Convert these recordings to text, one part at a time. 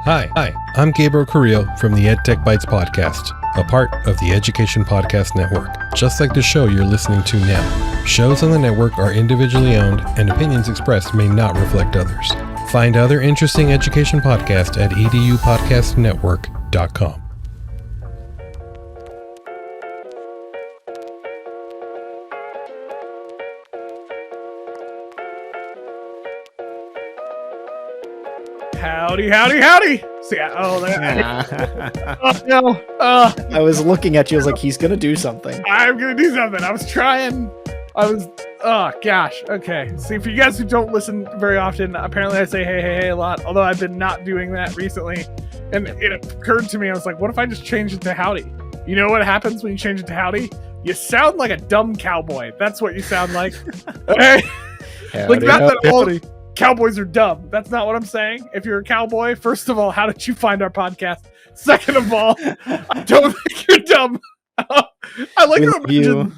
Hi, I'm Gabriel Carrillo from the EdTech Bytes podcast, a part of the Education Podcast Network, just like the show you're listening to now. Shows on the network are individually owned, and opinions expressed may not reflect others. Find other interesting education podcasts at edupodcastnetwork.com. Howdy. See, oh no. I was looking at you. I was like, he's going to do something. I'm going to do something. Oh, gosh. Okay. See, for you guys who don't listen very often, apparently I say hey a lot, although I've been not doing that recently. And it occurred to me, I was like, what if I just change it to howdy? You know what happens when you change it to howdy? You sound like a dumb cowboy. That's what you sound like. Okay? Like, not that all cowboys are dumb. That's not what I'm saying. If you're a cowboy, first of all, how did you find our podcast? Second of all, I don't think you're dumb. I like to imagine.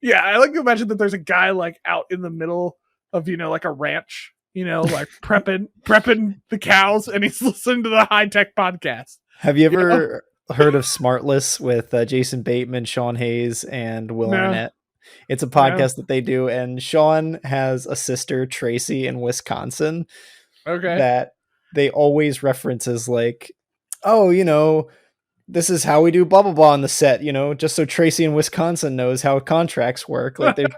Yeah, I like to imagine that there's a guy like out in the middle of, like a ranch, like prepping the cows, and he's listening to the high-tech podcast. Have you ever heard of Smartless with Jason Bateman, Sean Hayes, and Will Arnett? It's a podcast that they do, and Sean has a sister, Tracy, in Wisconsin. Okay. That they always reference as like, this is how we do blah blah blah on the set, just so Tracy in Wisconsin knows how contracts work. Like, they're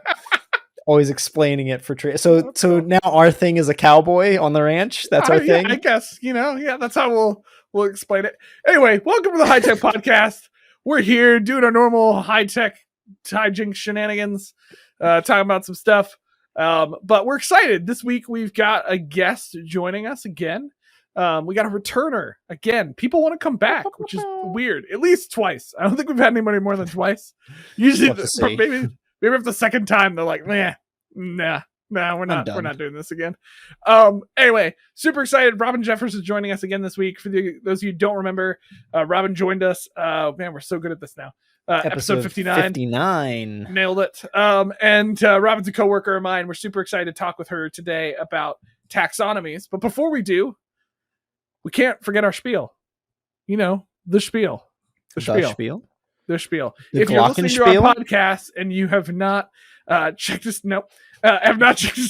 always explaining it for Tracy. So now our thing is a cowboy on the ranch. That's our thing. I guess, that's how we'll explain it. Anyway, welcome to the High Tech Podcast. We're here doing our normal high-tech hijinks shenanigans, talking about some stuff, but we're excited. This week we've got a guest joining us again. We got a returner again. People want to come back, which is weird. At least twice. I don't think we've had anybody more than twice. Usually maybe if the second time they're like, nah, we're not doing this again. Anyway, super excited. Robin Jeffers is joining us again this week. For those of you who don't remember, Robin joined us. Man, we're so good at this now. Episode 59. Nailed it. And Robin's a coworker of mine. We're super excited to talk with her today about taxonomies. But before we do, we can't forget our spiel. The spiel. The spiel. If you're listening to our podcast and you have not checked this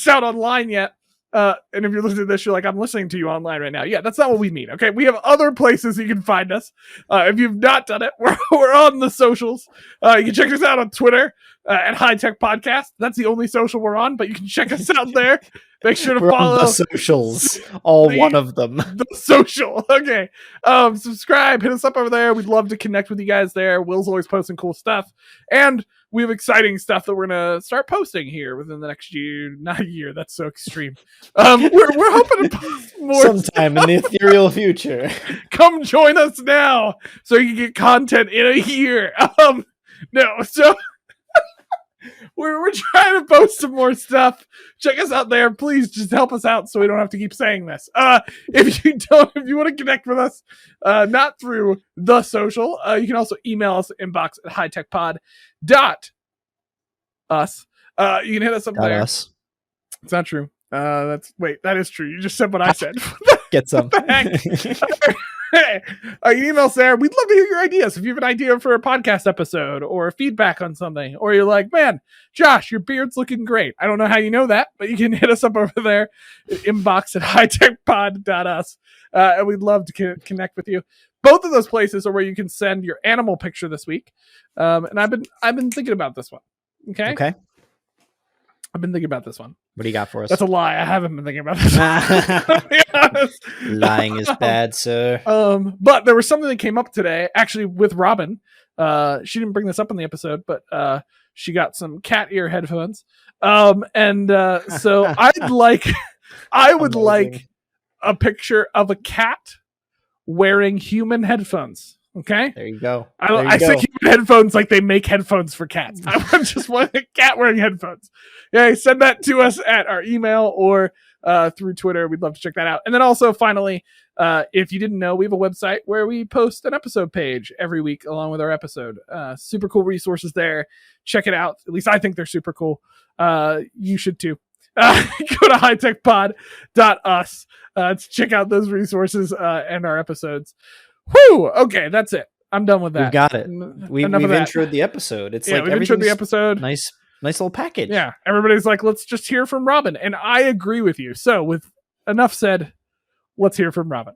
out online yet, and if you're listening to this, you're like, I'm listening to you online right now. Yeah, that's not what we mean. Okay, we have other places you can find us. If you've not done it, we're on the socials. You can check us out on Twitter at High Tech Podcast. That's the only social we're on, but you can check us out there. Make sure to follow the socials. One of them. The social. Okay. Subscribe. Hit us up over there. We'd love to connect with you guys there. Will's always posting cool stuff, and we have exciting stuff that we're gonna start posting here within the next year. Not a year. That's so extreme. We're hoping to post more sometime in the ethereal future. Come join us now so you can get content in a year. So we're trying to post some more stuff. Check us out there. Please just help us out so we don't have to keep saying this. If you want to connect with us, not through the social, you can also email us at inbox@hightechpod.us. You can hit us up there. Us. It's not true. That is true. You just said what I said. Get some. What the heck? Hey, email us there. We'd love to hear your ideas. If you have an idea for a podcast episode or feedback on something, or you're like, man, Josh, your beard's looking great. I don't know how you know that, but you can hit us up over there at inbox@hightechpod.us. And we'd love to connect with you. Both of those places are where you can send your animal picture this week. And I've been thinking about this one. Okay. I've been thinking about this one. What do you got for us? That's a lie. I haven't been thinking about this one. To be honest. Lying is bad, sir. But there was something that came up today, actually, with Robin. She didn't bring this up in the episode, but she got some cat ear headphones. So I would like a picture of a cat wearing human headphones. Okay, there you go. I say human headphones like they make headphones for cats. I just want a cat wearing headphones. Yeah, send that to us at our email or through Twitter. We'd love to check that out. And then also, finally, if you didn't know, we have a website where we post an episode page every week along with our episode. Super cool resources there. Check it out. At least I think they're super cool. You should too. go to hightechpod.us to check out those resources and our episodes. Whew! Okay, that's it. I'm done with that. We've got it. We've that. introed the episode. It's Yeah, like we've introed the episode. Nice little package. Yeah, everybody's like, let's just hear from Robin. And I agree with you. So with enough said, let's hear from Robin.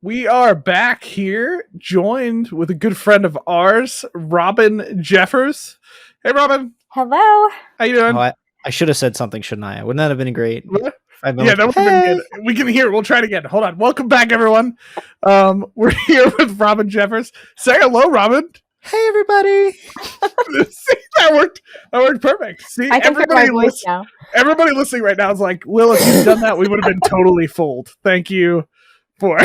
We are back here, joined with a good friend of ours, Robin Jeffers. Hey, Robin. Hello. How you doing? Oh, I should have said something, shouldn't I? Wouldn't that have been great? Yeah, that would have been good. We can hear it. We'll try it again. Hold on. Welcome back, everyone. We're here with Robin Jeffers. Say hello, Robin. Hey, everybody. See, that worked perfect. See, I can hear my voice now. Everybody listening right now is like, Will, if you'd done that, we would have been totally fooled. Thank you for...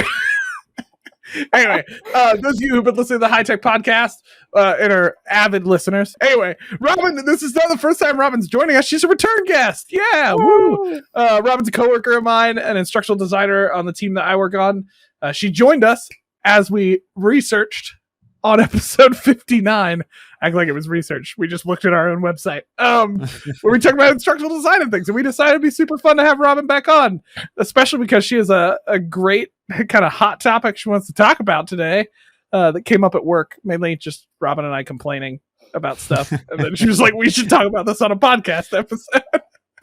Anyway, those of you who've been listening to the High Tech Podcast and are avid listeners. Anyway, Robin, this is not the first time Robin's joining us. She's a return guest. Yeah, woo! Robin's a coworker of mine, an instructional designer on the team that I work on. She joined us as we researched on episode 59. Act like it was research. We just looked at our own website where we talk about instructional design and things. And we decided it'd be super fun to have Robin back on, especially because she has a great kind of hot topic she wants to talk about today that came up at work, mainly just Robin and I complaining about stuff. And then she was like, we should talk about this on a podcast episode.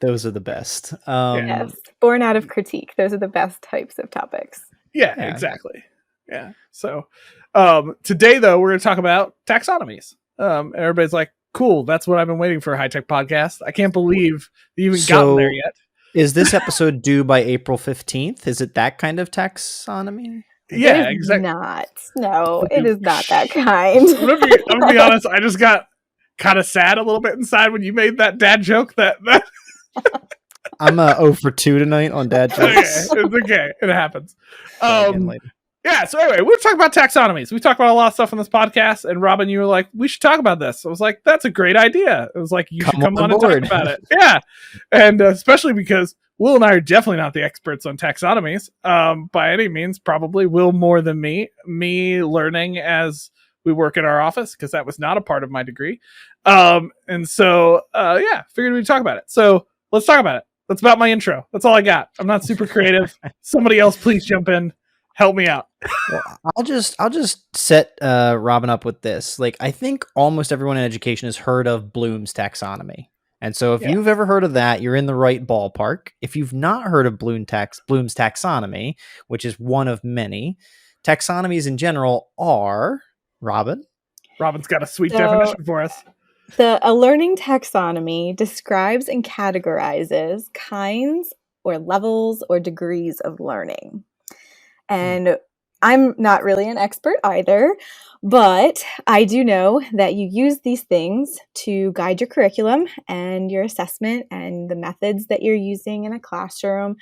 Those are the best. Yes, born out of critique. Those are the best types of topics. Yeah, exactly. Yeah. So today, though, we're going to talk about taxonomies. Everybody's like, cool, that's what I've been waiting for a high-tech podcast. I can't believe you even gotten there yet. Is this episode due by April 15th? Is it that kind of taxonomy? Yeah, exactly. Not. No, it is not that kind. I'm gonna be honest, I just got kind of sad a little bit inside when you made that dad joke that I'm 0 for 2 tonight on dad jokes. Okay, it's okay. It happens. Yeah, so anyway, we're talking about taxonomies. We talk about a lot of stuff on this podcast, and Robin, you were like, we should talk about this. I was like, that's a great idea. It was like, you should come on and talk about it. Yeah, and especially because Will and I are definitely not the experts on taxonomies by any means, probably Will more than me learning as we work in our office, because that was not a part of my degree. And so, figured we'd talk about it. So let's talk about it. That's about my intro. That's all I got. I'm not super creative. Somebody else, please jump in. Help me out. Well, I'll just set Robin up with this. Like, I think almost everyone in education has heard of Bloom's taxonomy. And so if you've ever heard of that, you're in the right ballpark. If you've not heard of Bloom's taxonomy, which is one of many, taxonomies in general are, Robin's got a sweet definition for us. A learning taxonomy describes and categorizes kinds or levels or degrees of learning. And I'm not really an expert either, but I do know that you use these things to guide your curriculum and your assessment and the methods that you're using in a classroom,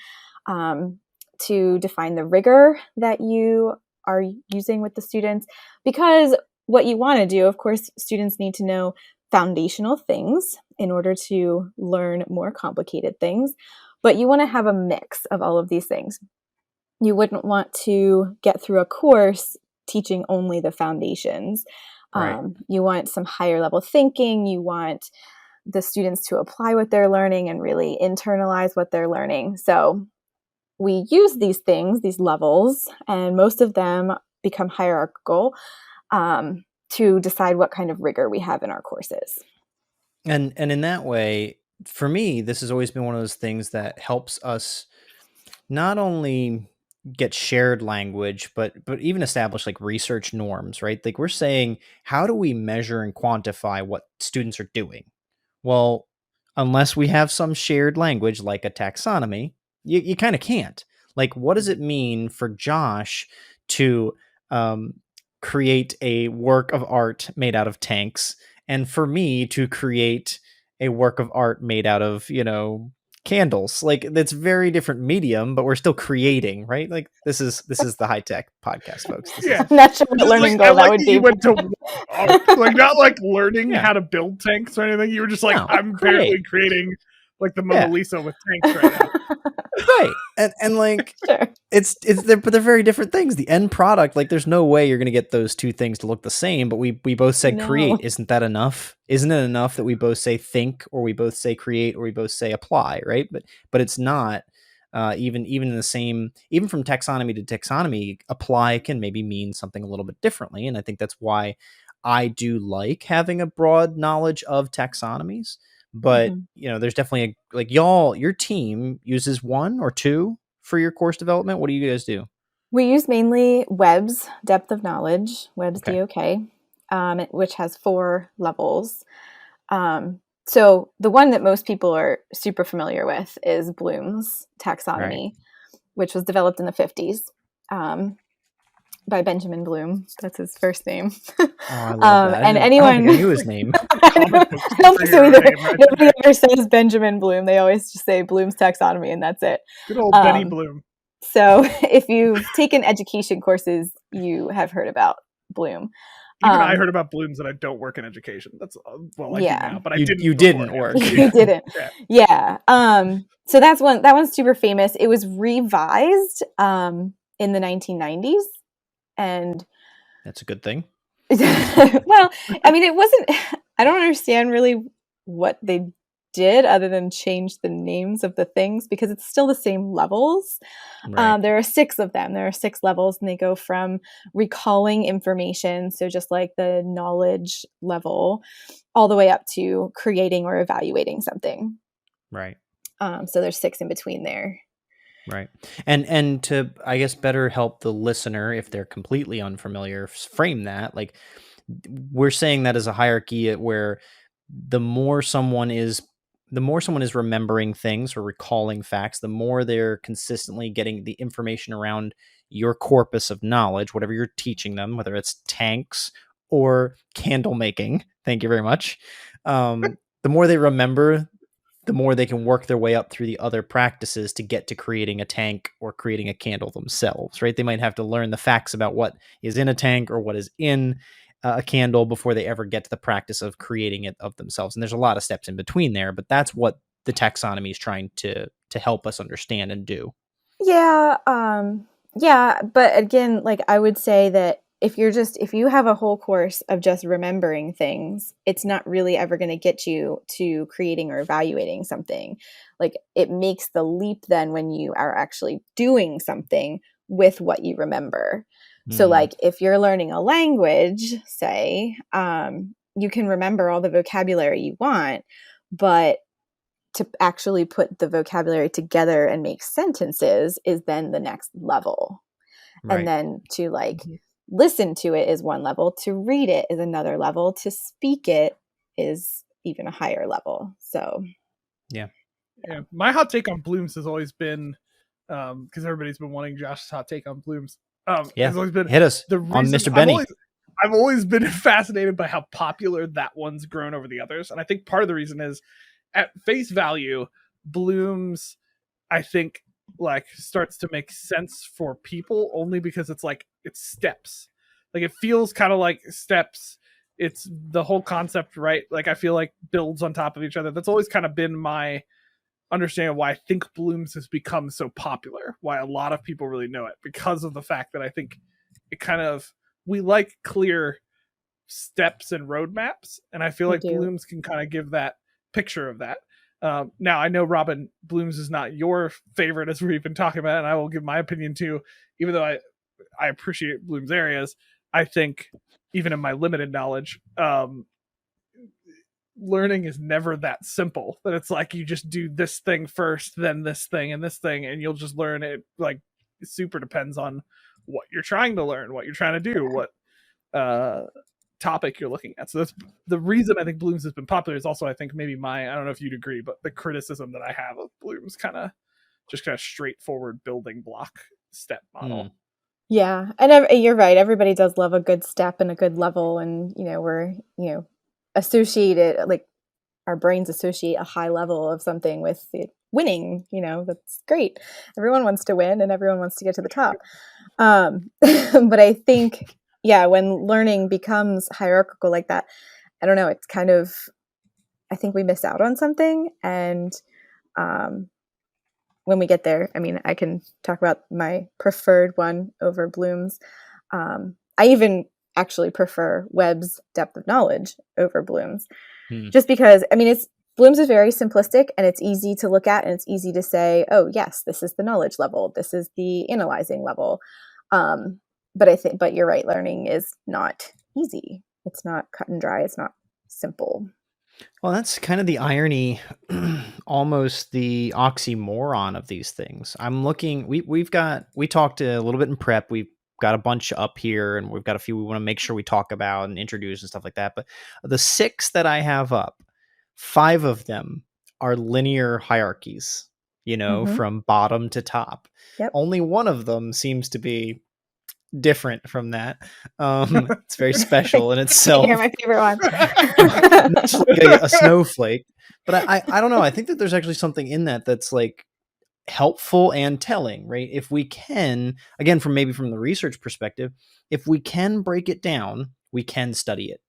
to define the rigor that you are using with the students. Because what you want to do, of course, students need to know foundational things in order to learn more complicated things, but you want to have a mix of all of these things. You wouldn't want to get through a course teaching only the foundations. Right. You want some higher level thinking. You want the students to apply what they're learning and really internalize what they're learning. So we use these things, these levels, and most of them become hierarchical to decide what kind of rigor we have in our courses. And in that way, for me, this has always been one of those things that helps us not only get shared language, but even establish like research norms, right? Like we're saying, how do we measure and quantify what students are doing? Well, unless we have some shared language like a taxonomy, you kind of can't. Like, what does it mean for Josh to create a work of art made out of tanks, and for me to create a work of art made out of, candles? Like, that's very different medium, but we're still creating, right? Like, this is the high tech podcast, folks. I'm not sure what learning goal that would be. You went to like not like learning how to build tanks or anything. You were just like, no, I'm barely creating like the Mona Lisa with tanks right now. Right. And like Sure. but they're very different things. The end product, like there's no way you're gonna get those two things to look the same, but we both said create. No. Isn't that enough? Isn't it enough that we both say think, or we both say create, or we both say apply, right? But it's not. Even in the same, even from taxonomy to taxonomy, apply can maybe mean something a little bit differently. And I think that's why I do like having a broad knowledge of taxonomies. But there's definitely like your team uses one or two for your course development. What do you guys do? We use mainly Webb's depth of knowledge, Webb's Okay. DOK, which has 4 levels. So the one that most people are super familiar with is Bloom's taxonomy, which was developed in the 50s by Benjamin Bloom. That's his first name. Oh, I love that. And I anyone knew his name. I don't think so either. Nobody ever says Benjamin Bloom. They always just say Bloom's taxonomy, and that's it. Good old Benny Bloom. So if you've taken education courses, you have heard about Bloom. Even I heard about Blooms, and I don't work in education. That's I do now, but I didn't. You didn't work. You didn't. Yeah. So that one's super famous. It was revised in the 1990s, and that's a good thing. Well, I mean, it wasn't. I don't understand really what they did other than change the names of the things, because it's still the same levels. Right. There are 6 of them. There are 6 levels, and they go from recalling information, so just like the knowledge level, all the way up to creating or evaluating something. Right. So there's 6 in between there. Right. And to, I guess, better help the listener, if they're completely unfamiliar, frame that, like, we're saying that as a hierarchy where the more someone is remembering things or recalling facts, the more they're consistently getting the information around your corpus of knowledge, whatever you're teaching them, whether it's tanks or candle making. Thank you very much. The more they remember, the more they can work their way up through the other practices to get to creating a tank or creating a candle themselves, right? They might have to learn the facts about what is in a tank or what is in a candle before they ever get to the practice of creating it of themselves. And there's a lot of steps in between there, but that's what the taxonomy is trying to help us understand and do. Yeah. But again, like, I would say that if you have a whole course of just remembering things, it's not really ever going to get you to creating or evaluating something. Like, it makes the leap then when you are actually doing something with what you remember. So like, if you're learning a language, say, you can remember all the vocabulary you want, but to actually put the vocabulary together and make sentences is then the next level. Right. And then to like listen to it is one level, to read it is another level, to speak it is even a higher level. So yeah. My hot take on Blooms has always been, because everybody's been wanting Josh's hot take on Blooms. Has always been, hit us on Mr. Benny. I've always been fascinated by how popular that one's grown over the others. And I think part of the reason is, at face value, Blooms, I think, like, starts to make sense for people only because it's steps. Like, it feels kind of like steps. It's the whole concept, right? Like, I feel like builds on top of each other. That's always kind of been my understanding why I think Blooms has become so popular, why a lot of people really know it, because of the fact that I think it kind of, we like clear steps and roadmaps, and I feel like Blooms can kind of give that picture of that. Now, I know, Robin, Blooms is not your favorite, as we've been talking about, and I will give my opinion too, even though I appreciate Bloom's areas. I think, even in my limited knowledge, learning is never that simple, that it's like you just do this thing first, then this thing, and you'll just learn it. Like, it super depends on what you're trying to learn, what you're trying to do, what topic you're looking at. So that's the reason I think Blooms has been popular. Is also, I think, maybe I don't know if you'd agree, but the criticism that I have of Blooms kind of straightforward building block step model. Yeah, and you're right. Everybody does love a good step and a good level, and we're associated, like, our brains associate a high level of something with it winning. That's great. Everyone wants to win, and everyone wants to get to the top. But I think, when learning becomes hierarchical like that, I don't know, it's kind of, I think we miss out on something. And when we get there, I mean, I can talk about my preferred one over Bloom's. I even actually prefer Webb's depth of knowledge over Bloom's, just because, I mean, Bloom's is very simplistic and it's easy to look at and it's easy to say, oh yes, this is the knowledge level, this is the analyzing level. But you're right, learning is not easy. It's not cut and dry. It's not simple. Well, that's kind of the irony, almost the oxymoron of these things. I'm looking, we talked a little bit in prep. We've got a bunch up here and we've got a few we want to make sure we talk about and introduce and stuff like that. But the 6 that I have up, 5 of them are linear hierarchies, from bottom to top. Yep. Only one of them seems to be different from that. It's very special in itself. You're my favorite one. Much like a snowflake. But I don't know. I think that there's actually something in that's like helpful and telling, right? If we can, again, from the research perspective, if we can break it down, we can study it.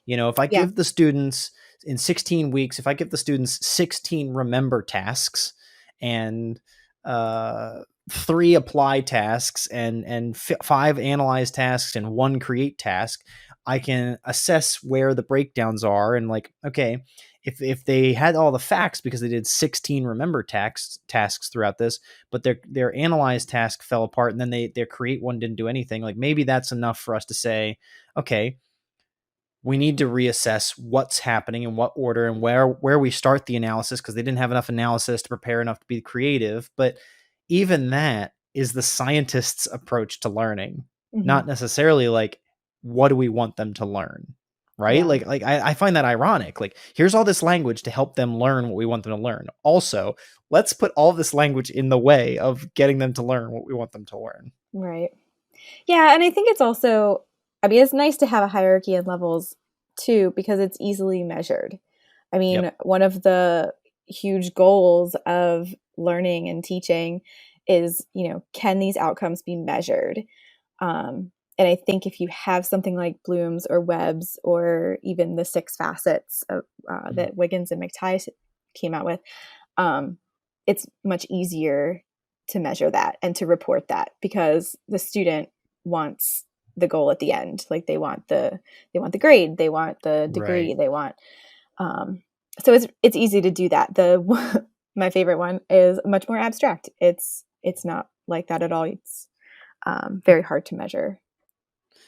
If I give the students in 16 weeks, if I give the students 16 remember tasks and 3 apply tasks and 5 analyze tasks and 1 create task, I can assess where the breakdowns are. And like, okay, if they had all the facts because they did 16 remember tasks throughout this, but their analyze task fell apart and then their create one didn't do anything, like maybe that's enough for us to say, okay, we need to reassess what's happening in what order and where we start the analysis, because they didn't have enough analysis to prepare enough to be creative. But even that is the scientist's approach to learning, not necessarily like, what do we want them to learn? Right. Yeah. Like I find that ironic. Like, here's all this language to help them learn what we want them to learn. Also, let's put all this language in the way of getting them to learn what we want them to learn. Right. Yeah. And I think it's also, I mean, it's nice to have a hierarchy and levels too, because it's easily measured. I mean, one of the huge goals of learning and teaching is, can these outcomes be measured? And I think if you have something like Bloom's or Webb's or even the 6 facets of, that Wiggins and McTighe came out with, it's much easier to measure that and to report that, because the student wants the goal at the end. Like they want the grade, they want the degree, right. They want, so it's easy to do that. My favorite one is much more abstract. It's not like that at all. It's very hard to measure.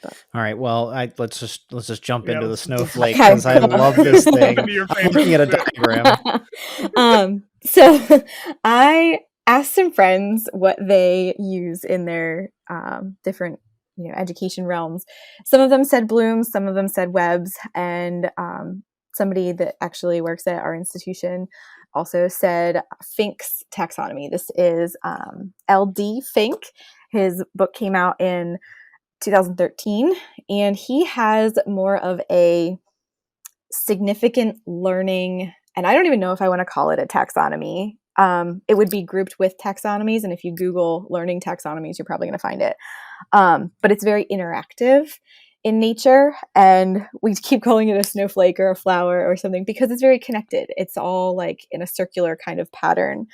But. All right. Well, let's just jump into the snowflake, because I love this thing. I'm looking at a diagram. So I asked some friends what they use in their different education realms. Some of them said Bloom's, some of them said Webb's, and somebody that actually works at our institution also said Fink's taxonomy. This is LD Fink. His book came out in 2013, and he has more of a significant learning, and I don't even know if I want to call it a taxonomy. It would be grouped with taxonomies, and if you Google learning taxonomies, you're probably going to find it. But it's very interactive in nature, and we keep calling it a snowflake or a flower or something because it's very connected. It's all like in a circular kind of pattern.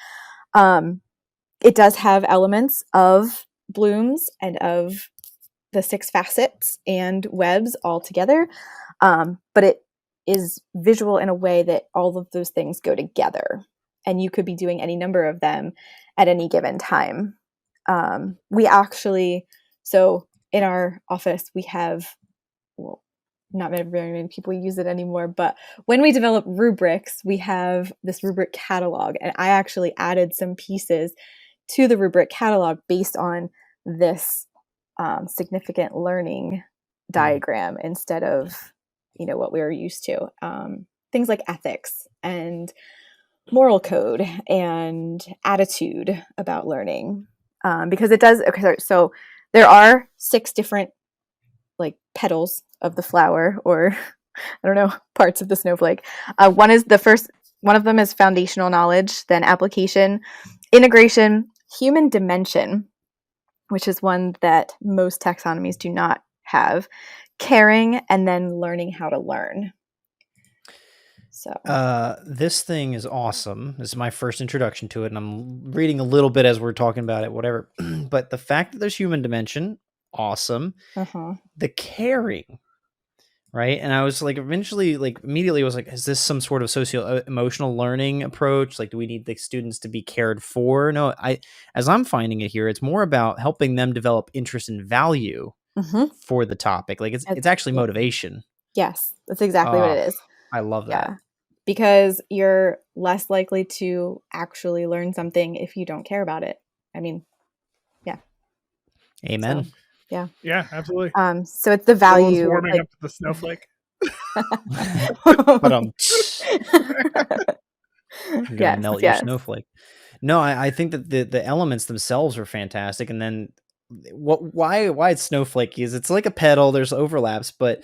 It does have elements of Bloom's and of the 6 facets and Webb's all together, but it is visual in a way that all of those things go together, and you could be doing any number of them at any given time. We actually, so in our office, we have, well, not very many people use it anymore, but when we develop rubrics, we have this rubric catalog, and I actually added some pieces to the rubric catalog based on this significant learning diagram instead of, what we were used to. Things like ethics and moral code and attitude about learning, because it does. Okay, so there are 6 different like petals of the flower, or I don't know, parts of the snowflake. One of them is foundational knowledge, then application, integration, human dimension, which is one that most taxonomies do not have, caring, and then learning how to learn. So This thing is awesome. This is my first introduction to it, and I'm reading a little bit as we're talking about it, whatever. But the fact that there's human dimension, awesome. uh-huh. The caring, right? And I was like, eventually, like immediately, was like, is this some sort of socio-emotional learning approach? Like, do we need the students to be cared for? No, as I'm finding it here, it's more about helping them develop interest and value for the topic. Like, it's actually motivation. Yes, that's exactly what it is. I love that. Yeah. Because you're less likely to actually learn something if you don't care about it. I mean, yeah. Amen. So, yeah. Yeah, absolutely. So it's the value. Warming up to the snowflake. But you're gonna melt your snowflake. No, I think that the elements themselves are fantastic, and then why it's snowflakey is it's like a pedal. There's overlaps, but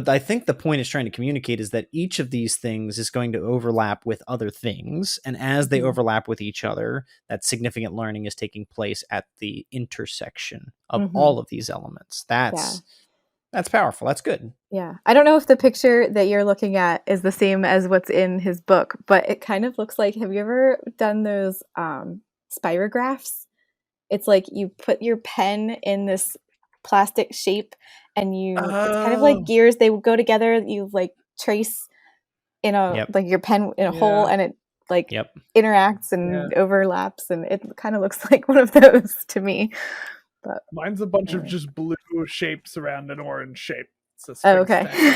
I think the point it's trying to communicate is that each of these things is going to overlap with other things, and as they overlap with each other, that significant learning is taking place at the intersection of all of these elements. That's powerful. That's good. Yeah. I don't know if the picture that you're looking at is the same as what's in his book, but it kind of looks like, have you ever done those spirographs? It's like you put your pen in this plastic shape and it's kind of like gears. They go together. You like trace in a, like your pen in a hole, and it like interacts and overlaps. And it kind of looks like one of those to me. But mine's a bunch of just blue shapes around an orange shape. Okay.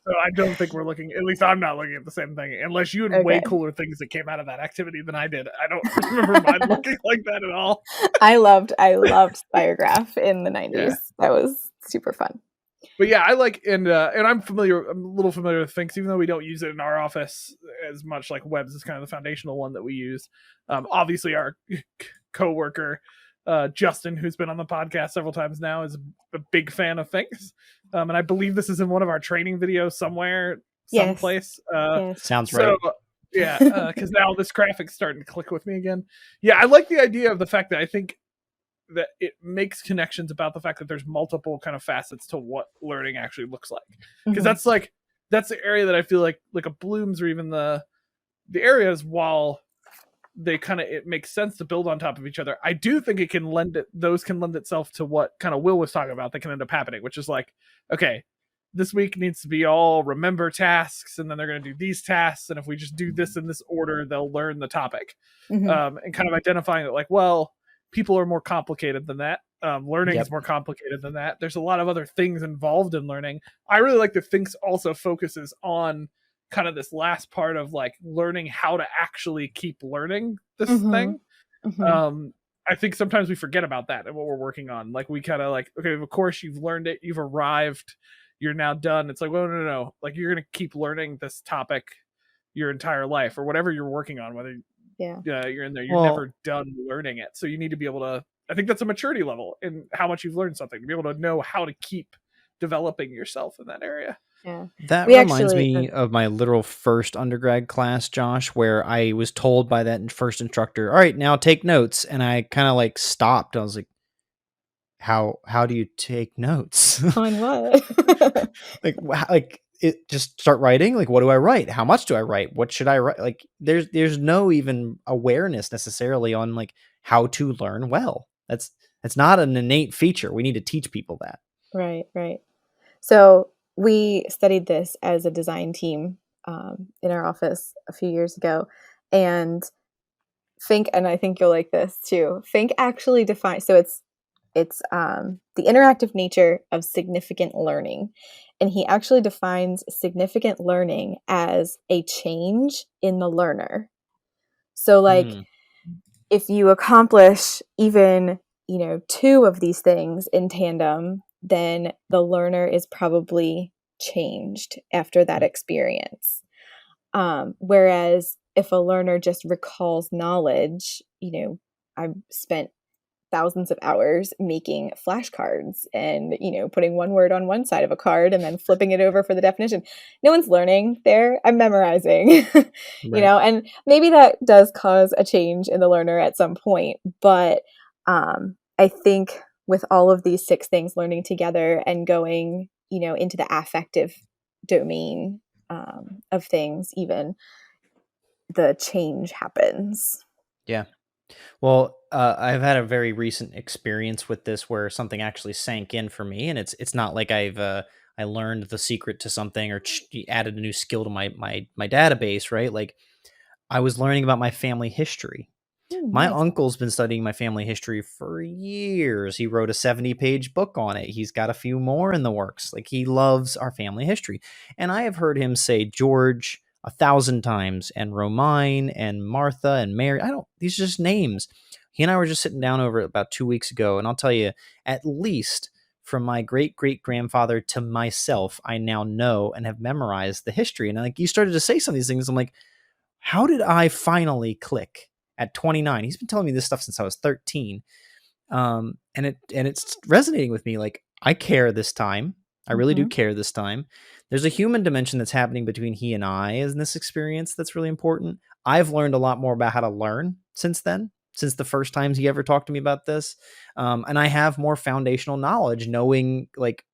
So I don't think we're looking, at least I'm not looking at the same thing, unless you had way cooler things that came out of that activity than I did. I don't remember mine looking like that at all. I loved Spirograph in the 90s. Yeah. That was super fun. But yeah, I like, and I'm a little familiar with Fink, even though we don't use it in our office as much. Like Webb's is kind of the foundational one that we use. Obviously our coworker, Justin, who's been on the podcast several times now, is a big fan of Finks. And I believe this is in one of our training videos someplace. Yes. Sounds right. Yeah, because now this graphic's starting to click with me again. Yeah, I like the idea of the fact that I think that it makes connections about the fact that there's multiple kind of facets to what learning actually looks like. Because that's the area that I feel like a Bloom's, or even the areas, while they kind of, it makes sense to build on top of each other, I do think it can lend itself to what kind of Will was talking about that can end up happening, which is like, okay, this week needs to be all remember tasks, and then they're going to do these tasks, and if we just do this in this order, they'll learn the topic. And kind of identifying that, like, well, people are more complicated than that. Learning is more complicated than that. There's a lot of other things involved in learning. I really like that Finks also focuses on kind of this last part of like learning how to actually keep learning this thing. I think sometimes we forget about that and what we're working on. Like we kind of like, okay, of course you've learned it, you've arrived, you're now done. It's like, well, no. Like you're going to keep learning this topic your entire life, or whatever you're working on, whether you're in there, you're never done learning it. So you need to be able to, I think that's a maturity level in how much you've learned something, to be able to know how to keep developing yourself in that area. Yeah. That reminds me of my literal first undergrad class, Josh, where I was told by that first instructor, all right, now take notes. And I kind of like stopped. I was like, how do you take notes? On what? like it, just start writing. Like, what do I write? How much do I write? What should I write? Like there's no even awareness necessarily on like how to learn well. That's not an innate feature. We need to teach people that. Right. So we studied this as a design team in our office a few years ago, and Fink, and I think you'll like this too. Fink actually defines, so it's the interactive nature of significant learning, and he actually defines significant learning as a change in the learner. So, like, if you accomplish even 2 of these things in tandem, then the learner is probably changed after that experience. Whereas if a learner just recalls knowledge, I've spent thousands of hours making flashcards and, putting one word on one side of a card and then flipping it over for the definition. No one's learning there. I'm memorizing, and maybe that does cause a change in the learner at some point. But I think with all of these 6 things learning together and going, into the affective domain, of things, even the change happens. Yeah. Well, I've had a very recent experience with this where something actually sank in for me, and it's not like I learned the secret to something or added a new skill to my database, right? Like I was learning about my family history. My Nice. uncle's been studying my family history for years. He wrote a 70-page book on it. He's got a few more in the works. Like he loves our family history. And I have heard him say George 1,000 times and Romine and Martha and Mary. These are just names. He and I were just sitting down over it about 2 weeks ago. And I'll tell you, at least from my great-great-grandfather to myself, I now know and have memorized the history. And like you started to say some of these things. I'm like, how did I finally click? At 29, he's been telling me this stuff since I was 13, and it's resonating with me. Like I care this time. I really do care this time. There's a human dimension that's happening between he and I in this experience that's really important. I've learned a lot more about how to learn since then, since the first times he ever talked to me about this, and I have more foundational knowledge, knowing like.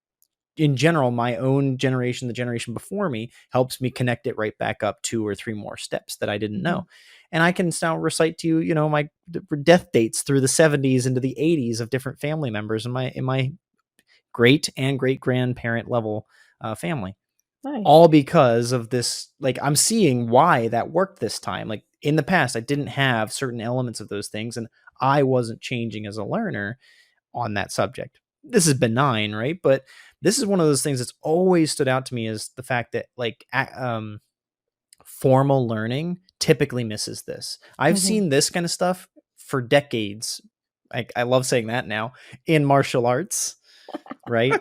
In general, my own generation, the generation before me, helps me connect it right back up 2 or 3 more steps that I didn't know. And I can now recite to you, my death dates through the 70s into the 80s of different family members in my great and great grandparent level family. Nice. All because of this. Like I'm seeing why that worked this time. Like in the past, I didn't have certain elements of those things, and I wasn't changing as a learner on that subject. This is benign, right? But this is one of those things that's always stood out to me, is the fact that like formal learning typically misses this. I've seen this kind of stuff for decades. I love saying that now, in martial arts, right?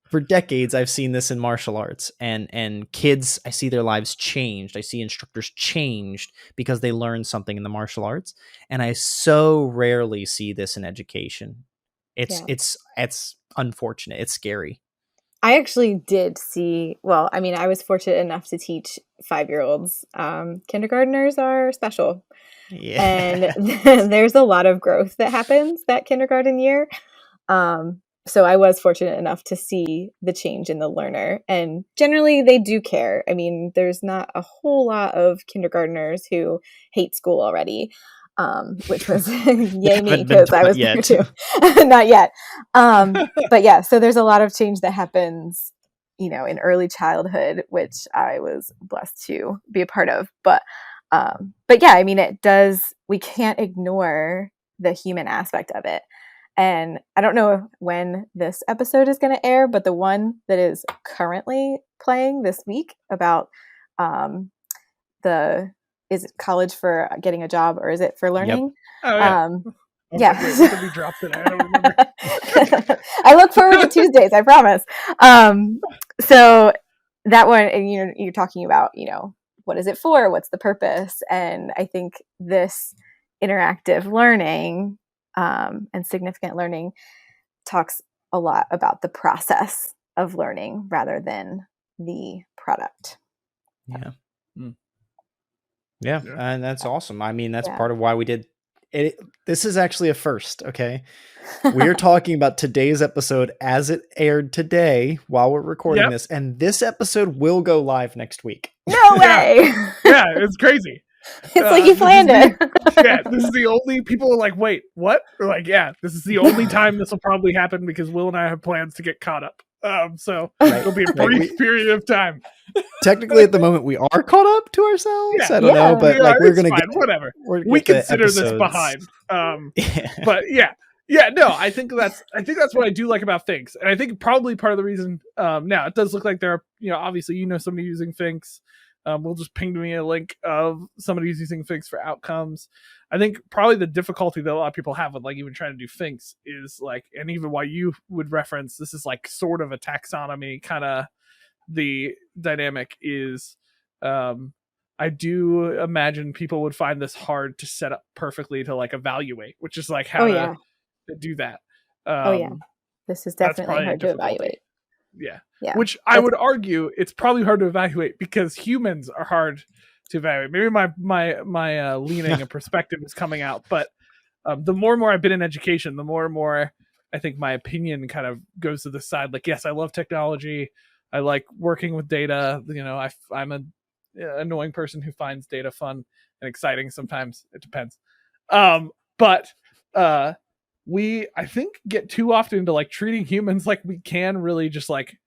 For decades, I've seen this in martial arts, and kids, I see their lives changed. I see instructors changed because they learned something in the martial arts. And I so rarely see this in education. It's unfortunate. It's scary. I actually did see, well, I mean, I was fortunate enough to teach 5-year-olds. Kindergartners are special. Yeah. And there's a lot of growth that happens that kindergarten year. So I was fortunate enough to see the change in the learner. And generally, they do care. I mean, there's not a whole lot of kindergartners who hate school already. Which was yay me, because I was there too. Not yet. But yeah, so there's a lot of change that happens, in early childhood, which I was blessed to be a part of. But yeah, I mean, we can't ignore the human aspect of it. And I don't know when this episode is going to air, but the one that is currently playing this week about is it college for getting a job, or is it for learning? Yep. Oh, yeah. Yeah. We dropped it. I don't remember. I look forward to Tuesdays, I promise. So that one, and you're talking about, what is it for? What's the purpose? And I think this interactive learning and significant learning talks a lot about the process of learning rather than the product. Yeah. Yeah, and that's awesome. I mean, that's part of why we did it. This is actually a first, okay? We're talking about today's episode as it aired today while we're recording this, and this episode will go live next week. No way! Yeah, it's crazy. It's like you planned it. This is the only, people are like, wait, what? We're like, yeah, this is the only time this will probably happen, because Will and I have plans to get caught up. So it'll be a brief period of time. Technically, at the moment, we are caught up to ourselves. I don't know, but we're gonna get whatever. We consider this behind. But no, I think that's what I do like about Finks, and I think probably part of the reason. Now it does look like there are, obviously somebody using Finks. We'll just ping me a link of somebody who's using Finks for outcomes. I think probably the difficulty that a lot of people have with like even trying to do Finks is like, and even why you would reference this is like sort of a taxonomy kind of, the dynamic is, I do imagine people would find this hard to set up perfectly to like evaluate, which is like how to do that. This is definitely hard to evaluate. Yeah. Which I would argue it's probably hard to evaluate because humans are hard to evaluate. Maybe my leaning and perspective is coming out, but the more and more I've been in education, the more and more I think my opinion kind of goes to the side. Like, yes, I love technology. I like working with data. I'm a annoying person who finds data fun and exciting sometimes. It depends. But we, I think, get too often into like treating humans like we can really just like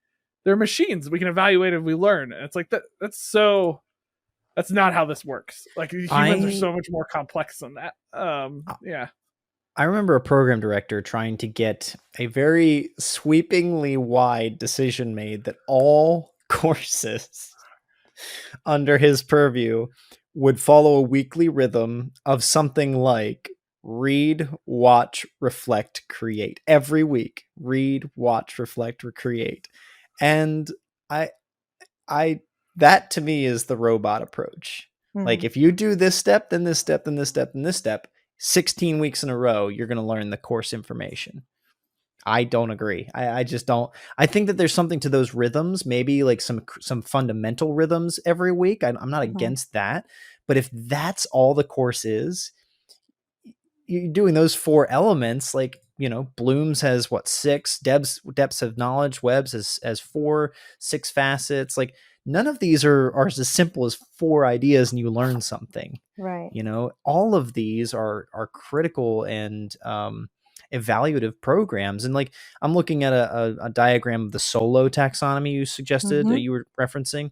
they're machines. We can evaluate if we learn. And it's like that's not how this works. Like humans are so much more complex than that. Yeah. I remember a program director trying to get a very sweepingly wide decision made that all courses under his purview would follow a weekly rhythm of something like read, watch, reflect, create. Every week, read, watch, reflect, create. And I that to me is the robot approach. Like if you do this step, then this step, then this step, then this step, 16 weeks in a row, you're going to learn the course information. I don't agree. I just don't. I think that there's something to those rhythms, maybe like some fundamental rhythms every week. I'm not against that. But if that's all the course is, you're doing those 4 elements, like, Bloom's has 6, depths of knowledge, Webb's has 4, 6 facets. Like none of these are as simple as 4 ideas and you learn something. Right. All of these are critical and evaluative programs. And like I'm looking at a diagram of the solo taxonomy you suggested that you were referencing.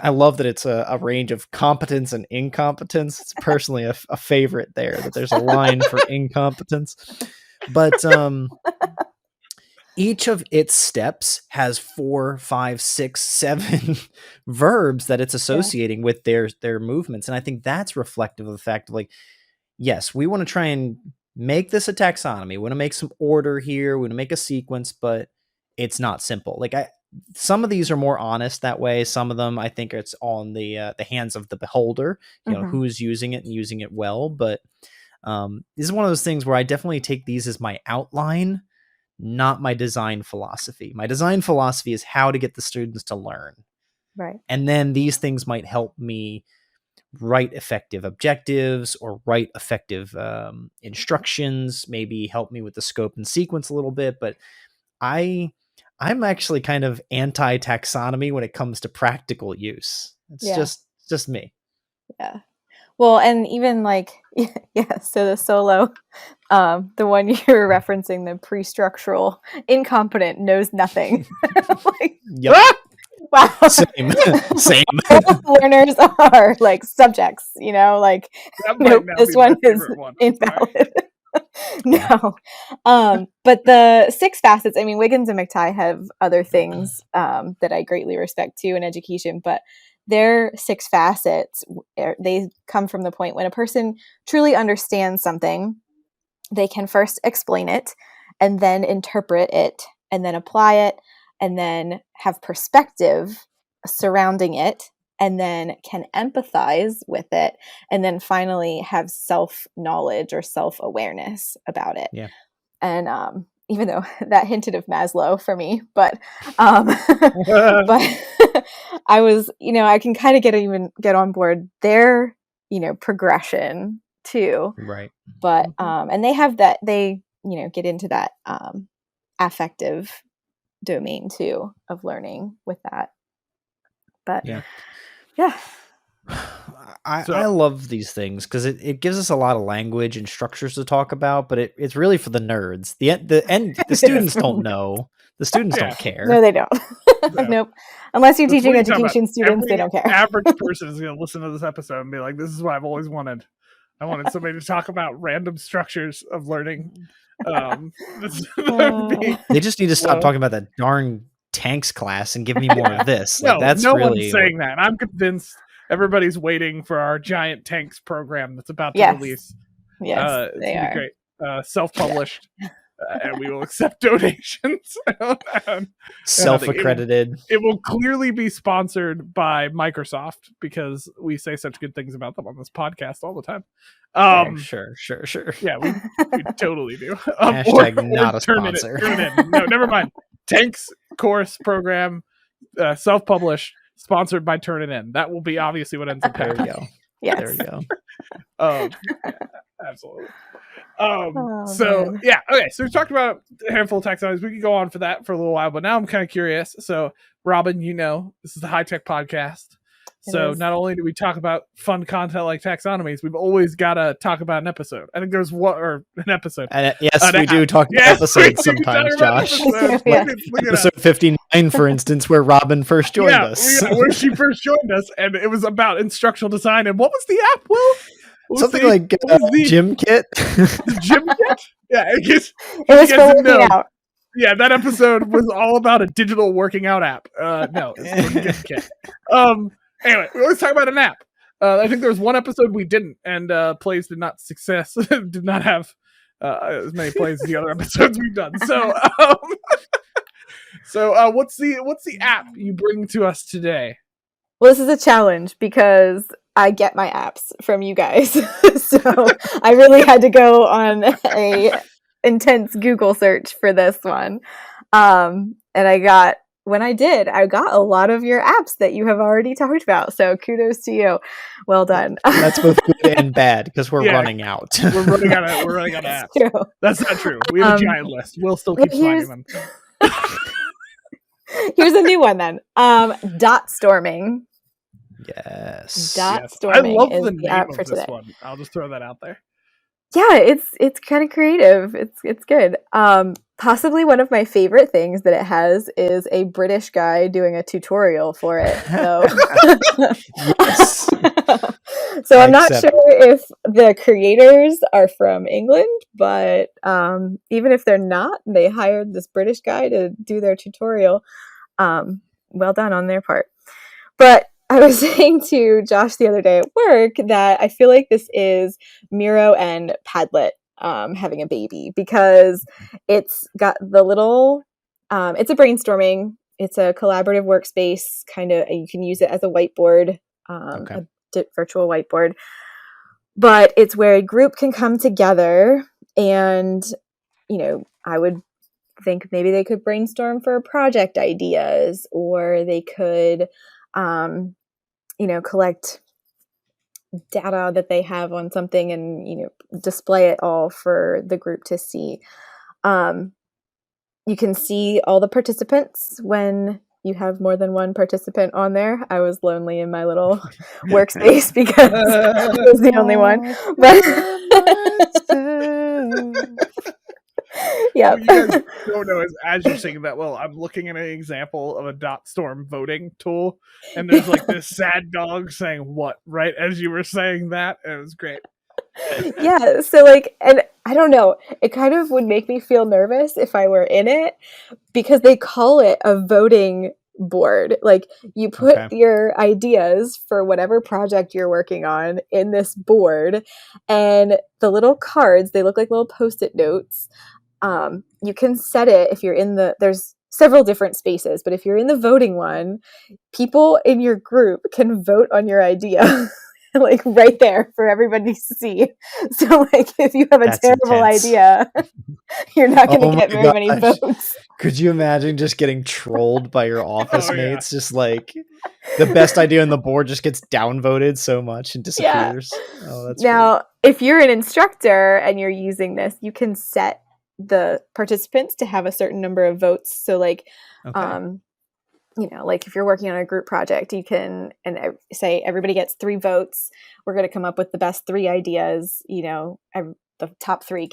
I love that it's a range of competence and incompetence. It's personally a favorite there, that there's a line for incompetence. But each of its steps has 4, 5, 6, 7 verbs that it's associating with their movements. And I think that's reflective of the fact of like, yes, we want to try and make this a taxonomy. We want to make some order here. We want to make a sequence, but it's not simple. Like some of these are more honest that way. Some of them, I think it's on the hands of the beholder, who's using it and using it well. But this is one of those things where I definitely take these as my outline, not my design philosophy. My design philosophy is how to get the students to learn. Right. And then these things might help me write effective objectives or write effective instructions, maybe help me with the scope and sequence a little bit. But I'm actually kind of anti-taxonomy when it comes to practical use. It's just me. Yeah. Well, and even like, so the solo, the one you're referencing, the pre-structural, incompetent, knows nothing. Like, yep. Wow. Same. Learners are like subjects, like, nope, this one is invalid. No. But the 6 facets, I mean, Wiggins and McTighe have other things that I greatly respect too in education, but their 6 facets, they come from the point when a person truly understands something, they can first explain it and then interpret it and then apply it and then have perspective surrounding it and then can empathize with it and then finally have self-knowledge or self-awareness about it. Yeah. And even though that hinted of Maslow for me, but but I was, I can kind of get on board their, progression too. Right. But and they have that, they, get into that affective domain too of learning with that. But yeah. I love these things because it gives us a lot of language and structures to talk about, but it's really for the nerds. The students don't know. The students don't care. No, they don't. Nope. Unless you're teaching education students, they don't care. Average person is going to listen to this episode and be like, "This is what I've always wanted. I wanted somebody to talk about random structures of learning." They just need to stop talking about that darn tanks class and give me more of this. Like, that's no really one's saying that. I'm convinced everybody's waiting for our giant tanks program that's about to release. Yes, it's they gonna are be great. Self-published, and we will accept donations. Self-accredited. It will clearly be sponsored by Microsoft because we say such good things about them on this podcast all the time. Sure. Yeah, we totally do. Hashtag not a sponsor. Turn it in. No, never mind. Tanks course program, self-published, sponsored by Turn It In. That will be obviously what ends up happening. There we go. Yes. There we go. Yeah, absolutely. So man. yeah, okay. So we talked about a handful of taxonomies. We could go on for that for a little while, but now I'm kind of curious. So Robin, this is the High Tech Podcast. So not only do we talk about fun content like taxonomies, we've always got to talk about an episode. I think there's an episode. Yes, An we do app. talk about Yes, we episodes do sometimes, talk about Josh. episodes. Yeah. Look it up. Episode 59, for instance, where Robin first joined us. Where she first joined us, and it was about instructional design. And what was the app, Will? Something like Gym Kit. The Gym Kit? Yeah, It was for working out. Yeah, that episode was all about a digital working out app. No, it's the Gym Kit. Anyway, let's talk about an app. I think there was one episode we didn't, and plays did not have as many plays as the other episodes we've done. So, what's the app you bring to us today? Well, this is a challenge because I get my apps from you guys. So I really had to go on a intense Google search for this one. And I got a lot of your apps that you have already talked about. So kudos to you. Well done. That's both good and bad because we're running out. We're running out of apps. True. That's not true. We have a giant list. We'll still keep finding them. Here's a new one then. Dotstorming. Yes. Dotstorming I love is the the name app of for this today. one. I'll just throw that out there. Yeah, it's kind of creative. It's good. Possibly one of my favorite things that it has is a British guy doing a tutorial for it. So, Yes. so I'm not sure if the creators are from England, but even if they're not, they hired this British guy to do their tutorial. Well done on their part. But I was saying to Josh the other day at work that I feel like this is Miro and Padlet having a baby, because it's got the little, it's a brainstorming, it's a collaborative workspace, kind of, you can use it as a whiteboard, a virtual whiteboard, but it's where a group can come together and, I would think maybe they could brainstorm for project ideas, or they could collect data that they have on something and, display it all for the group to see. You can see all the participants when you have more than one participant on there. I was lonely in my little workspace because I was the only one. Yeah. What you guys don't know is, as you're saying that, I'm looking at an example of a Dotstorm voting tool, and there's like this sad dog saying "what" right as you were saying that, and it was great. Yeah, so and I don't know, it kind of would make me feel nervous if I were in it, because they call it a voting board. Like, you put your ideas for whatever project you're working on in this board, and the little cards, they look like little Post-it notes. You can set it if you're in there's several different spaces, but if you're in the voting one, people in your group can vote on your idea. Like right there for everybody to see. So if you have a terrible idea, you're not going to get very many votes. Could you imagine just getting trolled by your office mates? Just like the best idea on the board just gets downvoted so much and disappears. Yeah. Oh, that's now, if you're an instructor and you're using this, you can set the participants to have a certain number of votes. So if you're working on a group project, you can say everybody gets 3 votes. We're going to come up with the best 3 ideas. The top 3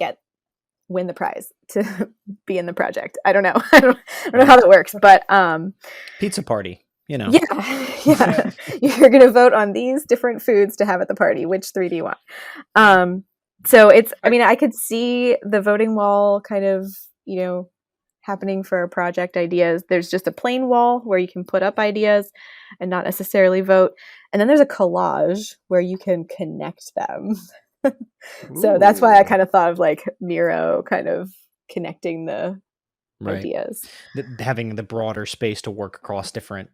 win the prize to be in the project. I don't know. I don't know how that works, but pizza party. Yeah. You're going to vote on these different foods to have at the party. Which 3 do you want? So I could see the voting wall kind of, happening for project ideas. There's just a plain wall where you can put up ideas and not necessarily vote. And then there's a collage where you can connect them. So that's why I kind of thought of Miro kind of connecting the ideas. Having the broader space to work across different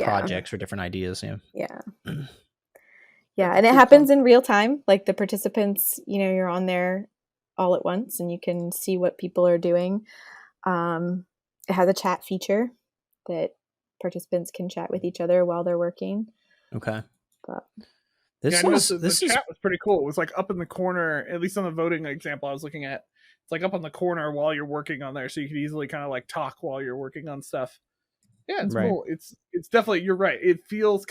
projects or different ideas. Yeah. Yeah. And it happens in real time. Like the participants, you're on there all at once and you can see what people are doing. It has a chat feature that participants can chat with each other while they're working. Okay. This I is noticed the this is chat was pretty cool. It was like up in the corner, at least on the voting example I was looking at. It's like up on the corner while you're working on there, so you could easily kind of like talk while you're working on stuff. Yeah, it's Right. cool. It's definitely, you're right. It feels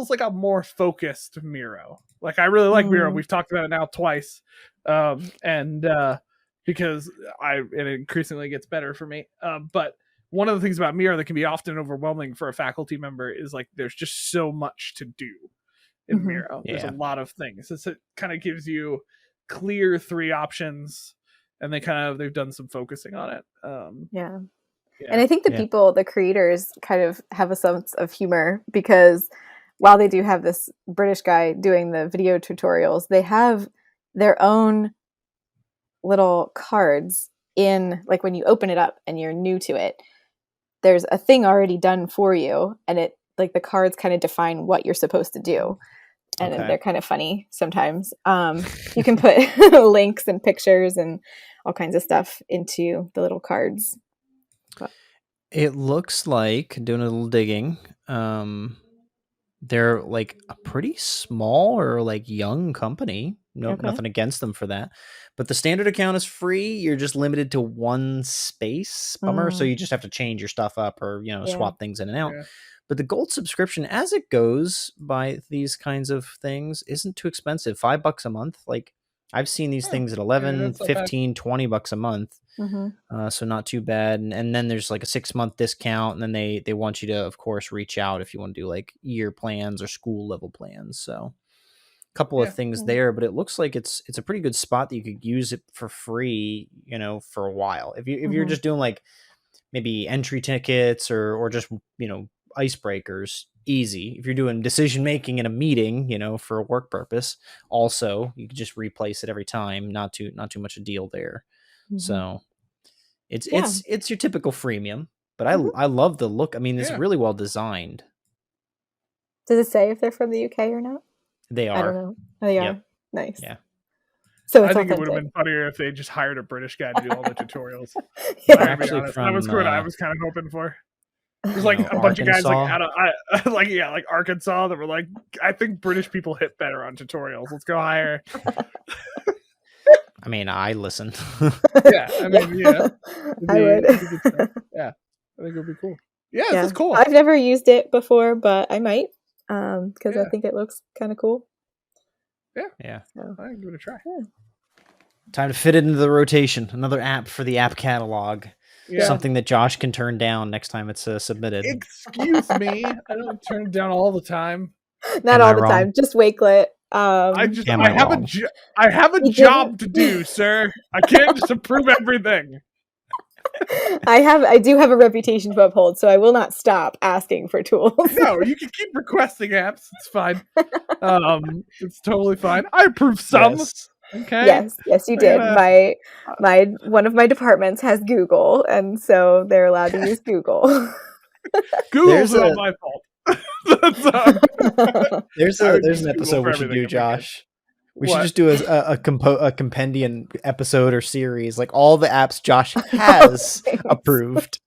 like a more focused Miro. Like, I really like Miro. We've talked about it now twice, and because it increasingly gets better for me. But one of the things about Miro that can be often overwhelming for a faculty member is like there's just so much to do in Miro. There's a lot of things. It kind of gives you clear 3 options, and they've done some focusing on it. Yeah. And I think the creators kind of have a sense of humor, because while they do have this British guy doing the video tutorials, they have their own little cards in, like, when you open it up and you're new to it, there's a thing already done for you, and it, like, the cards kind of define what you're supposed to do. And they're kind of funny sometimes. You can put links and pictures and all kinds of stuff into the little cards. It looks like, doing a little digging, they're like a pretty small or like young company. Nothing against them for that. But the standard account is free. You're just limited to 1 space. Bummer. So you just have to change your stuff up, or swap things in and out. Yeah. But the gold subscription, as it goes by these kinds of things, isn't too expensive. $5 a month. Like, I've seen these things at 11, 15, $20 a month. So not too bad. And then there's like a 6-month discount, and then they want you to, of course, reach out if you want to do like year plans or school level plans. So a couple of things there, but it looks like it's a pretty good spot that you could use it for free, for a while. If you're just doing like maybe entry tickets or just, icebreakers, easy. If you're doing decision making in a meeting, for a work purpose, also you can just replace it every time. Not too much a deal there. So it's your typical freemium, but I love the look. I mean, it's really well designed. Does it say if they're from the UK or not? They are. I don't know. Oh, they are. Nice. Yeah. So I think it would have been funnier if they just hired a British guy to do all the tutorials. Actually, that was what I was kind of hoping for. There's like a bunch of guys like out of like Arkansas that were like, I think British people hit better on tutorials. Let's go hire. I mean, I listen. I would. Yeah, I think it would be cool. Yeah, this is cool. I've never used it before, but I might, because I think it looks kind of cool. Yeah. So, I can give it a try. Time to fit it into the rotation. Another app for the app catalog. Yeah. Something that Josh can turn down next time it's submitted. Excuse me, I don't turn it down all the time. Not all the time, just Wakelet. I have a job to do, sir. I can't just approve everything. I do have a reputation to uphold, so I will not stop asking for tools. No, you can keep requesting apps. It's fine. It's totally fine. I approve some. Yes. Okay. Yes, you did. My one of my departments has Google, and so they're allowed to use Google. Google's not my fault. There's an episode we should do, Josh. We should just do a compendium episode or series, like all the apps Josh has approved.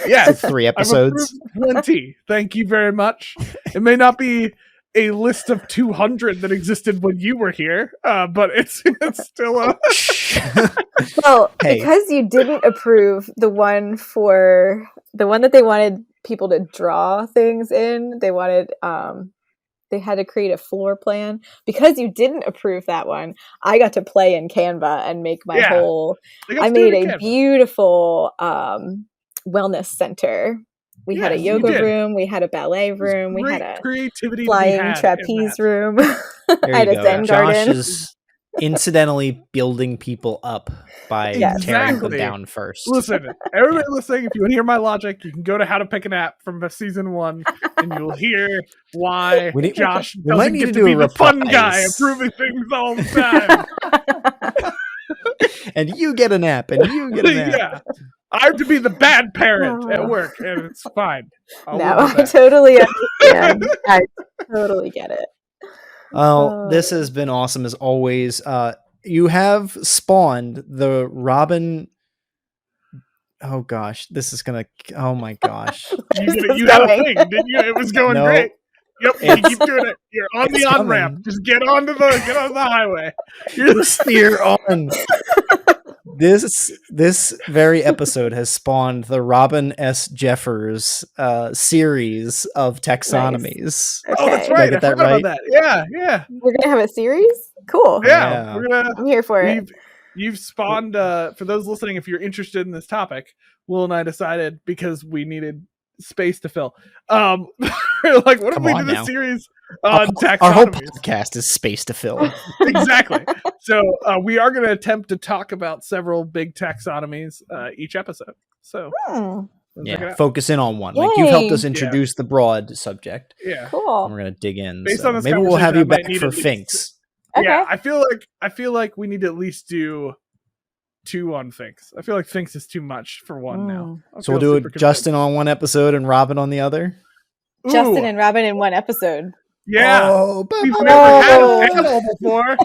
Yes, 3 episodes. 20. Thank you very much. It may not be a list of 200 that existed when you were here, but it's still a. Well, because you didn't approve the one that they wanted people to draw things in. They wanted they had to create a floor plan. Because you didn't approve that one, I got to play in Canva and make my whole. I made a beautiful wellness center. We had a yoga room, we had a ballet room, we had a creativity flying trapeze room. I had a Zen Josh garden. is incidentally building people up by tearing them down first. Listen, everybody listening, if you want to hear my logic, you can go to How to Pick an App from season 1, and you'll hear why Josh doesn't get to be the fun guy approving things all the time. And you get an app, and you get an app. Yeah. I have to be the bad parent at work, and it's fine. I totally understand. I totally get it. Well, this has been awesome as always. You have spawned the Robin. Oh gosh, this is gonna. Oh my gosh! You had a thing, didn't you? It was going great. Yep, you keep doing it. You're on the on ramp. Just get on the highway. You're Steer on. This very episode has spawned the Robin S. Jeffers series of taxonomies. Nice. Oh, that's Okay. right. Did I get that forgot right? about that. Yeah. We're gonna have a series. Cool. Yeah. I'm here for it. You've spawned, for those listening, if you're interested in this topic, Will and I decided, because we needed space to fill, like, what if we did a series on taxonomies? Our whole podcast is space to fill. Exactly. So we are going to attempt to talk about several big taxonomies each episode. So focus in on one. Like, you've helped us introduce the broad subject. Yeah. Cool. And we're going to dig in. Based so on this maybe we'll have you conversation, back for Finks. Okay. Yeah, I feel like we need to at least do 2 on Finks. I feel like Finks is too much for one now. So we'll do Justin on one episode and Robin on the other. Justin and Robin in one episode. Yeah. We've never had a panel before.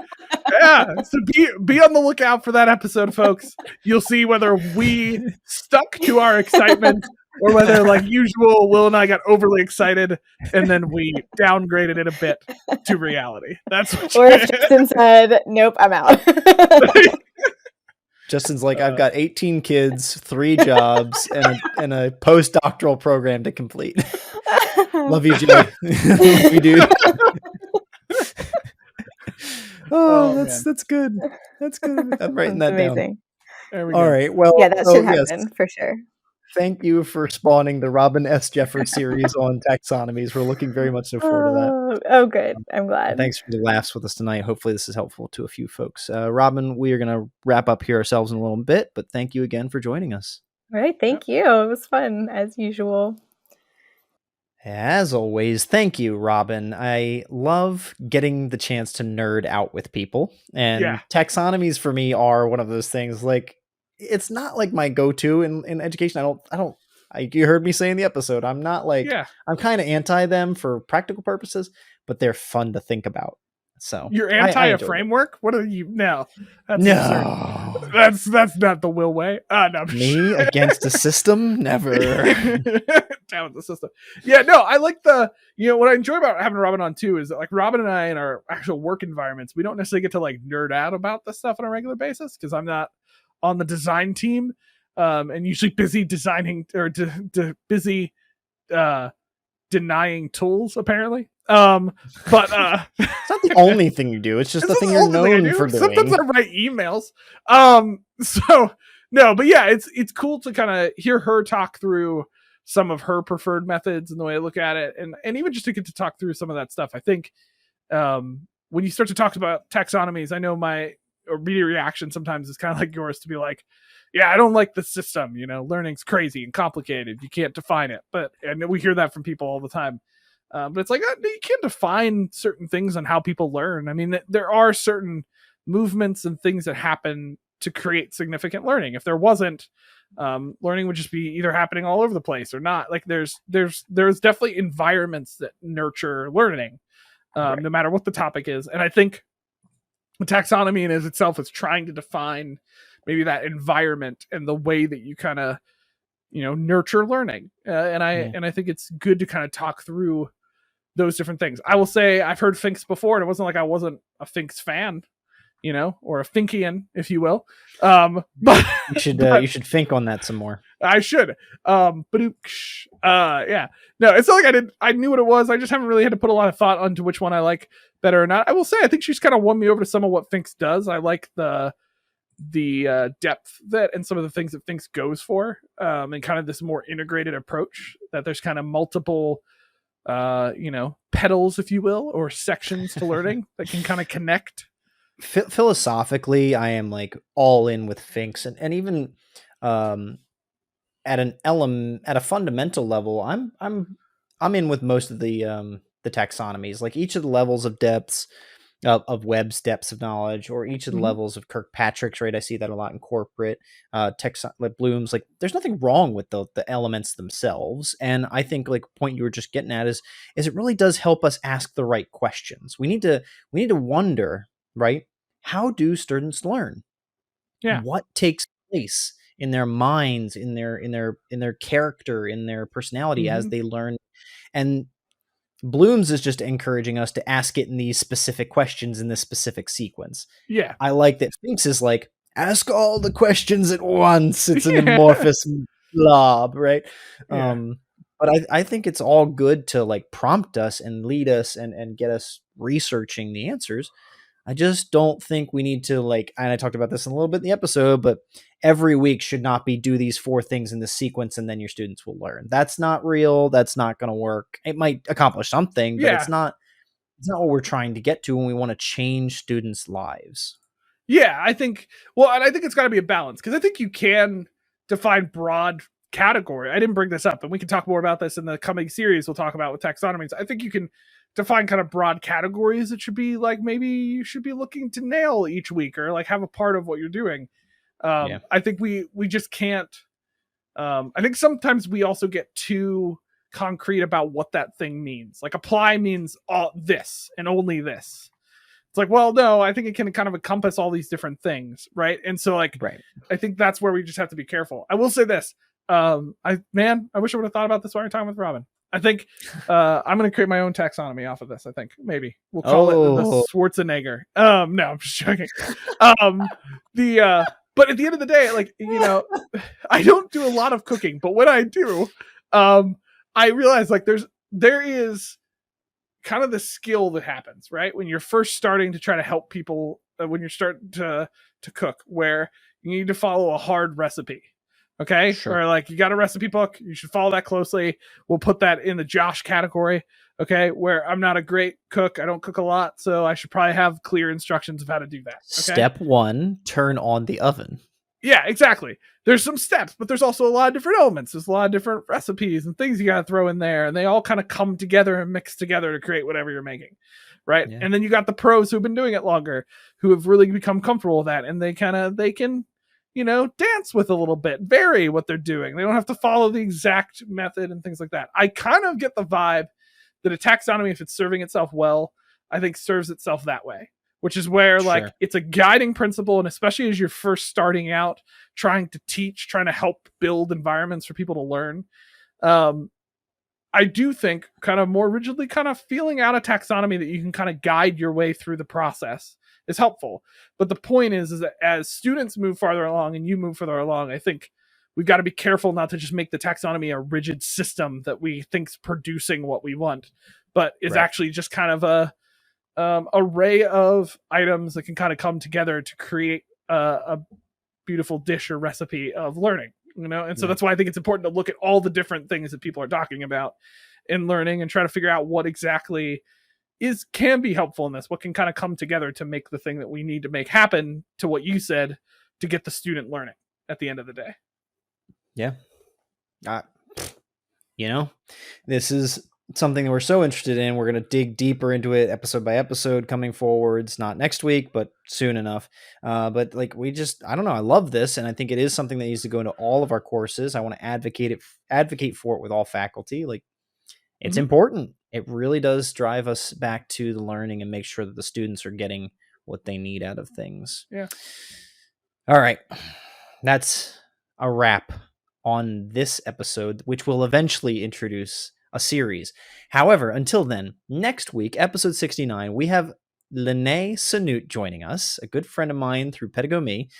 Yeah. So be on the lookout for that episode, folks. You'll see whether we stuck to our excitement or whether, like usual, Will and I got overly excited and then we downgraded it a bit to reality. That's what Or if Justin said, "Nope, I'm out." Justin's like, I've got 18 kids, 3 jobs, and a postdoctoral program to complete. Love you, Jay. Love you, dude. That's good. That's good. I'm writing that amazing. There we down. go. All right. Well, Yeah, that should happen for sure. Thank you for spawning the Robin S. Jeffers series on taxonomies. We're looking very much forward to that. Oh, good. I'm glad. And thanks for the laughs with us tonight. Hopefully this is helpful to a few folks. Robin, we are going to wrap up here ourselves in a little bit, but thank you again for joining us. All right. Thank you. It was fun, as usual. As always, thank you, Robin. I love getting the chance to nerd out with people. And taxonomies for me are one of those things, like, it's not like my go-to in education. You heard me say in the episode, I'm not like, I'm kind of anti them for practical purposes, but they're fun to think about. So you're anti a framework? What are you now? That's that's not the Will way. No, me against a system? Never. Down with the system. Yeah, no, I like what I enjoy about having Robin on too is that, like, Robin and I in our actual work environments, we don't necessarily get to like nerd out about this stuff on a regular basis because I'm not on the design team, and usually busy designing or busy denying tools, apparently. But it's not the only thing you do. It's just the thing you're known for doing. Sometimes I write emails. So no, but yeah, it's cool to kind of hear her talk through some of her preferred methods and the way I look at it, and even just to get to talk through some of that stuff. I think when you start to talk about taxonomies, I know my immediate reaction sometimes is kind of like yours, to be like, yeah, I don't like the system, learning's crazy and complicated, you can't define it. And we hear that from people all the time, but it's like, you can't define certain things on how people learn. I mean, there are certain movements and things that happen to create significant learning. If there wasn't, learning would just be either happening all over the place or not. Like there's definitely environments that nurture learning, no matter what the topic is. And I think the taxonomy in itself is trying to define maybe that environment and the way that you kind of, nurture learning. And I think it's good to kind of talk through those different things. I will say I've heard Finks before, and it wasn't like I wasn't a Finks fan, or a Finkian, if you will. But you should think on that some more. I should. Yeah. No, it's not like I knew what it was. I just haven't really had to put a lot of thought onto which one I like better or not. I will say I think she's kind of won me over to some of what Finks does. I like the depth that and some of the things that Finks goes for, and kind of this more integrated approach that there's kind of multiple pedals, if you will, or sections to learning that can kind of connect. Philosophically, I am like all in with Finks, and even at a fundamental level, I'm in with most of the taxonomies. Like each of the levels of depths of Webb's depths of knowledge, or each of the levels of Kirkpatrick's, right? I see that a lot in corporate like Bloom's. Like there's nothing wrong with the elements themselves, and I think like the point you were just getting at is it really does help us ask the right questions. We need to wonder, right? How do students learn? Yeah. What takes place in their minds, in their character, in their personality as they learn? And Bloom's is just encouraging us to ask it in these specific questions in this specific sequence. Yeah. I like that Fink's is like, ask all the questions at once. It's an amorphous blob, right? Yeah. But I think it's all good to like prompt us and lead us and get us researching the answers. I just don't think we need to like, and I talked about this in a little bit in the episode, but every week should not be do these 4 things in the sequence and then your students will learn. That's not real. That's not going to work. It might accomplish something, but it's not what we're trying to get to when we want to change students' lives. Yeah, I think, well, and I think it's got to be a balance, because I think you can define broad category. I didn't bring this up, and we can talk more about this in the coming series we'll talk about with taxonomies. I think you can define kind of broad categories that should be like, maybe you should be looking to nail each week, or like have a part of what you're doing. I think we just can't, I think sometimes we also get too concrete about what that thing means. Like apply means all this and only this. It's like, well, no, I think it can kind of encompass all these different things, right? And so like, I think that's where we just have to be careful. I will say this, I wish I would have thought about this while we were talking with Robin. I think I'm going to create my own taxonomy off of this. I think maybe we'll call it the Schwarzenegger. No, I'm just joking. But at the end of the day, like, you know, I don't do a lot of cooking, but when I do, I realize like there is kind of the skill that happens, right? When you're first starting to try to help people, when you're starting to cook, where you need to follow a hard recipe. Okay. Sure. Or like you got a recipe book, you should follow that closely. We'll put that in the Josh category. Okay. Where I'm not a great cook. I don't cook a lot. So I should probably have clear instructions of how to do that. Okay? Step 1, turn on the oven. Yeah, exactly. There's some steps, but there's also a lot of different elements. There's a lot of different recipes and things you got to throw in there, and they all kind of come together and mix together to create whatever you're making. Right. Yeah. And then you got the pros who've been doing it longer, who have really become comfortable with that. And they can, you know, dance with a little bit, vary what they're doing. They don't have to follow the exact method and things like that. I kind of get the vibe that a taxonomy, if it's serving itself well, I think serves itself that way, which is where like it's a guiding principle. And especially as you're first starting out, trying to teach, trying to help build environments for people to learn. I do think kind of more rigidly kind of feeling out a taxonomy that you can kind of guide your way through the process is helpful. But the point is that as students move farther along and you move further along, I think we've got to be careful not to just make the taxonomy a rigid system that we think's producing what we want, but is actually just kind of a array of items that can kind of come together to create a beautiful dish or recipe of learning, you know? And so that's why I think it's important to look at all the different things that people are talking about in learning and try to figure out what exactly can be helpful in this, what can kind of come together to make the thing that we need to make happen, to what you said, to get the student learning at the end of the day. Yeah. You know, this is something that we're so interested in. We're going to dig deeper into it episode by episode coming forwards, not next week, but soon enough. But like, I don't know. I love this. And I think it is something that needs to go into all of our courses. I want to advocate for it with all faculty. Like, it's important. It really does drive us back to the learning and make sure that the students are getting what they need out of things. Yeah. All right. That's a wrap on this episode, which will eventually introduce a series. However, until then, next week, episode 69, we have Lene Sanut joining us, a good friend of mine through Pedagogy,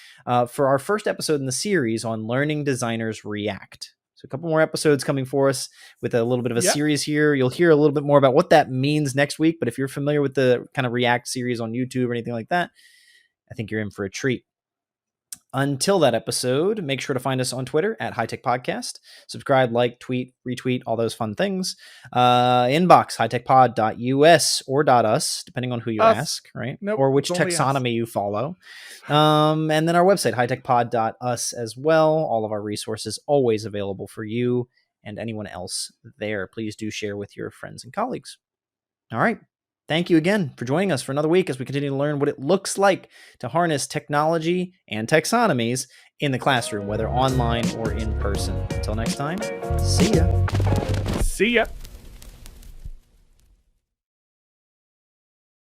for our first episode in the series on learning designers react. So a couple more episodes coming for us with a little bit of a series here. You'll hear a little bit more about what that means next week. But if you're familiar with the kind of React series on YouTube or anything like that, I think you're in for a treat. Until that episode, make sure to find us on Twitter at Hightech Podcast. Subscribe, like, tweet, retweet, all those fun things. Inbox, hightechpod.us or .us, depending on who you ask, right? Nope, or which taxonomy you follow. And then our website, hightechpod.us as well. All of our resources always available for you and anyone else there. Please do share with your friends and colleagues. All right. Thank you again for joining us for another week as we continue to learn what it looks like to harness technology and taxonomies in the classroom, whether online or in person. Until next time, see ya. See ya.